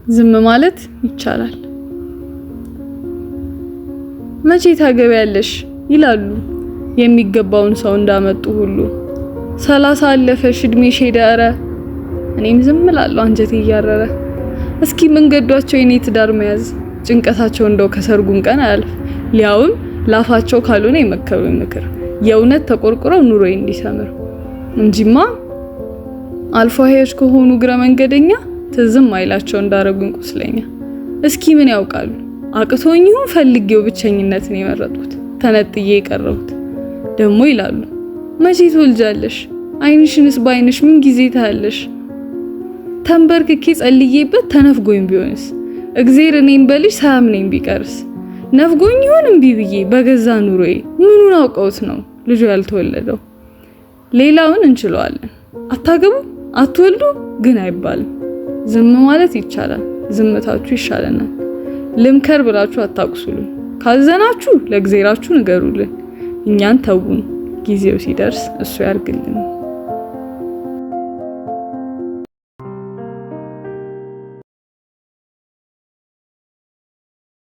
ዝም ማለት ይቻላል። መቼ ታገቢያለሽ ይላሉ የሚገባውን ሰው እንዳመጡ ሁሉ። 30 አለፈሽ እድሜሽ ሄደ ኧረ እኔም ዝም እላለሁ አንጀቴ እያረረ። እስኪ መንገዷቸው የኔ ትዳር መያዝ ጭንቀታቸው እንደው ከሰርጉም ቀን አያልፍ። ሊያውም ላፋቸው ካልሆነ የመከሩኝ ምክር የእውነት ተቆርቁረው ኑሮዬ እንዲሰምር እንጂማ አልፎ ሄጅ ከሆኑ ግረ መንገደኛ ትዝም አይላቸው እንዳረጉኝ ቁስለኛ። እስኪ ምን ያውቃሉ አቅቶኝ ይሁን ፈልጌው ብቸኝነትን የመረጥኩት ተነጥዬ የቀረሁት። ደሞ ይላሉ መቼ ትወልጃለሽ አይንሽንስ ባይንሽ ምን ጊዜ ታያለሽ? ተንበርክኬ ጸልዬበት ተነፍጎኝ ቢሆንስ እግዚአብሔር እኔን በልጅ ሳያምነኝ ቢቀርስ? ነፍጎኝ ይሁን እምቢ ብዬ በገዛ ኑሮዬ ምኑን አውቀውት ነው ልጁ ያልተወለደው? ሌላውን እንችለዋለን አታገቡ አትወልዱ ግን አይባልም። ዝም ማለት ይቻላል ዝምታችሁ ይሻለናል። ልምከር ብላችሁ አታቁሱልን። ካዘናችሁ ለእግዚአብሔራችሁ ንገሩልን። እኛን ተውን ጊዜው ሲደርስ እሱ ያርግልን።